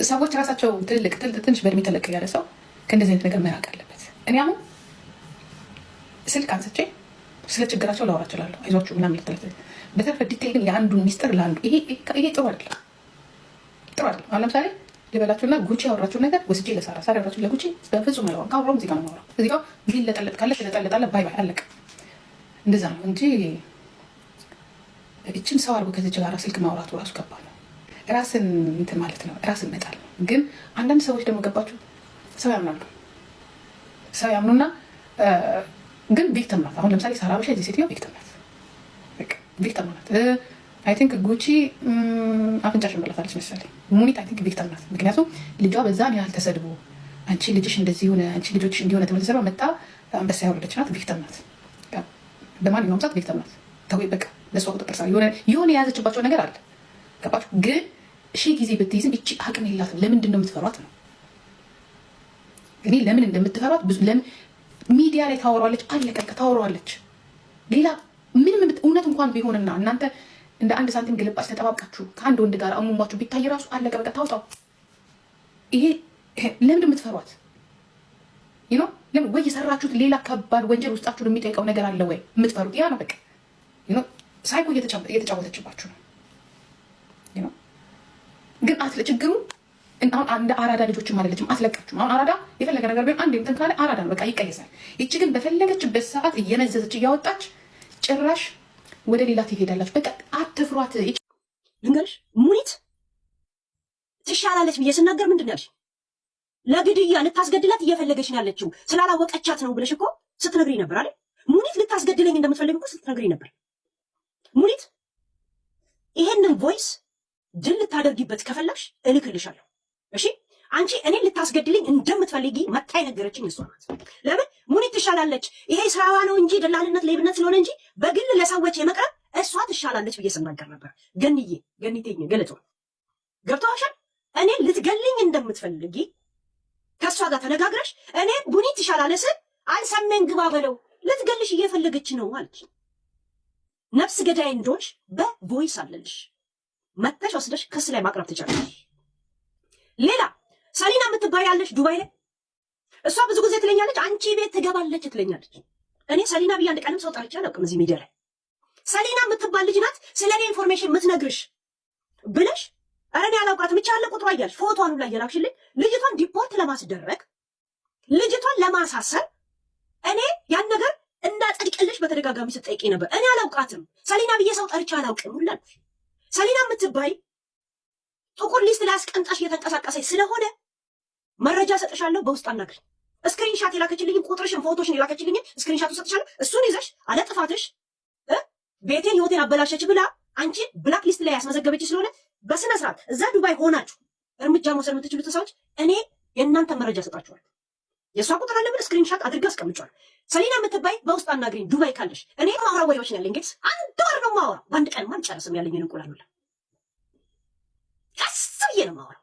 ሰዎች ራሳቸው ትንሽ በእድሜ ተለቅ ያለ ሰው ከእንደዚህ አይነት ነገር መራቅ አለበት። እኔ አሁን ስልክ አንስቼ ስለ ችግራቸው ላወራ እችላለሁ፣ አይዟችሁ ምናምን ልትለት። በተረፈ ዲቴይል ግን የአንዱን ሚስጥር ለአንዱ ይሄ ጥሩ አይደለም፣ ጥሩ አይደለም። አሁን ለምሳሌ ልበላችሁና ጉቺ ያወራችሁ ነገር ወስጄ ለሳራ ያወራችሁ ለጉቺ በፍጹም አላወራም። ካወራሁም እዚህ ጋር ነው የማወራው። እዚህ ጋር ሊለጠለጥ ካለ ስለጠለጣለ ባይ ባይ አለቀ። እንደዛ ነው እንጂ እችን ሰው አድርጎ ከዚች ጋር ስልክ ማውራቱ ራሱ ከባድ ነው። ራስን እንትን ማለት ነው፣ ራስን መጣል ነው። ግን አንዳንድ ሰዎች ደግሞ ገባችሁ ሰው ያምናሉ። ሰው ያምኑና ግን ቪክተም ናት። አሁን ለምሳሌ ሳራ በሻ እዚህ ሴትዮ ቪክተም ናት፣ ቪክተም ናት። አይ ቲንክ ጉቺ አፍንጫሽን በላታለች መሰለኝ። ሙኒት አይ ቲንክ ቪክተም ናት። ምክንያቱም ልጇ በዛን ያህል ተሰድቦ አንቺ ልጅሽ እንደዚህ ሆነ፣ አንቺ ልጆችሽ እንዲሆነ ተብሎ ተሰድባ መጣ አንበሳ ያወረደች ናት። ቪክተም ናት። በማንኛውም ሰዓት ቪክተም ናት። ተወይ በቃ ለእሷ ቁጥጥር ስራ የሆነ የያዘችባቸው ነገር አለ። ገባችሁ? ግን ሺህ ጊዜ ብትይዝም እቺ አቅም የላትም። ለምንድን ነው የምትፈሯት ነው? እኔ ለምን እንደምትፈሯት ብዙ ለምን ሚዲያ ላይ ታወራለች፣ አለቀ ታወራለች። ሌላ ምንም እውነት እንኳን ቢሆንና እናንተ እንደ አንድ ሳንቲም ግልባጭ ተጠባብቃችሁ ከአንድ ወንድ ጋር አሙሟችሁ ቢታይ ራሱ አለቀ በቃ ታውጣው። ይሄ ለምን የምትፈሯት ነው? ለምን ወይ የሰራችሁት ሌላ ከባድ ወንጀል ውስጣችሁን የሚጠይቀው ነገር አለ ወይ የምትፈሩት? ያ ነው በቃ ሳይኮ እየተጫወተችባችሁ ነው። ግን ችግሩ አሁን እንደ አራዳ ልጆችም አይደለችም፣ አትለቃችሁም። አሁን አራዳ የፈለገ ነገር ቢሆን አንድ እንትን ካለ አራዳ ነው በቃ ይቀየሳል። ይቺ ግን በፈለገችበት ሰዓት እየመዘዘች እያወጣች ጭራሽ ወደ ሌላ ትሄዳላችሁ። በቃ አትፍሯት። ልንገርሽ ሙኒት ትሻላለች ብዬ ስናገር ምንድን ነው ያልሽ? ለግድያ ልታስገድላት እየፈለገች ነው ያለችው ስላላወቀቻት ነው ብለሽ እኮ ስትነግሪ ነበር አይደል? ሙኒት ልታስገድለኝ እንደምትፈልግ እኮ ስትነግሪ ነበር። ሙኒት ይሄንን ቮይስ ድል ልታደርጊበት ከፈለግሽ እልክልሻለሁ። እሺ አንቺ እኔን ልታስገድልኝ እንደምትፈልጊ መታ የነገረችኝ እሷ ናት። ለምን ሙኒት ትሻላለች፣ ይሄ ስራዋ ነው እንጂ ደላልነት ሌብነት ስለሆነ እንጂ በግል ለሰዎች የመቅረብ እሷ ትሻላለች ብዬ ስናገር ነበር። ገኒቴኝ ገለጾ ገብቶሻል? እኔን ልትገልኝ እንደምትፈልጊ ከእሷ ጋር ተነጋግረሽ እኔ ሙኒት ትሻላለች ስል አልሰሜን ግባ በለው ልትገልሽ እየፈለገች ነው አለች። ነፍስ ገዳይ እንደሆንሽ በቮይስ አለልሽ፣ መተሽ ወስደሽ ክስ ላይ ማቅረብ ትችላለሽ። ሌላ ሰሊና የምትባይ ያለሽ ዱባይ ላይ እሷ ብዙ ጊዜ ትለኛለች አንቺ ቤት ትገባለች ትለኛለች። እኔ ሰሊና ብዬ አንድ ቀንም ሰው ጠርቼ አላውቅም እዚህ ሚዲያ ላይ። ሰሊና የምትባል ልጅ ናት ስለ እኔ ኢንፎርሜሽን የምትነግርሽ ብለሽ ኧረ እኔ አላውቃትም ብቻ ያለ ቁጥሯ እያልሽ ፎቶዋን ላይ የላክሽልኝ ልጅቷን ዲፖርት ለማስደረግ ልጅቷን ለማሳሰር እኔ ያን ነገር እንዳጸድቅልሽ በተደጋጋሚ ስትጠይቂ ነበር። እኔ አላውቃትም ሰሊና ብዬ ሰው ጠርቼ አላውቅም ሁላልሽ። ሰሊና የምትባይ ጥቁር ሊስት ላይ አስቀምጣሽ እየተንቀሳቀሰች ስለሆነ መረጃ ሰጥሻለሁ፣ በውስጥ አናግሪ። ስክሪንሻት የላከችልኝ ቁጥርሽን ፎቶሽን የላከችልኝ ስክሪንሻቱ ሰጥሻለሁ። እሱን ይዘሽ አለ ጥፋትሽ ቤቴን ህይወቴን አበላሸች ብላ አንቺ ብላክ ሊስት ላይ ያስመዘገበች ስለሆነ በስነ ስርዓት እዛ ዱባይ ሆናችሁ እርምጃ መውሰድ የምትችሉት ሰዎች እኔ የእናንተ መረጃ ሰጣችኋል። የእሷ ቁጥር አለ ብል ስክሪንሻት አድርጋ አስቀምጫል። ሰሊና የምትባይ በውስጥ አናግሪኝ ዱባይ ካለሽ። እኔ ማውራ ወሬዎች ነው ያለኝ። እንግዲህ አንድ ወር ነው ማውራ፣ በአንድ ቀን ማን ጨርስም ያለኝን እንቁላል ሁላ ቀስ ብዬ ነው ማውራ።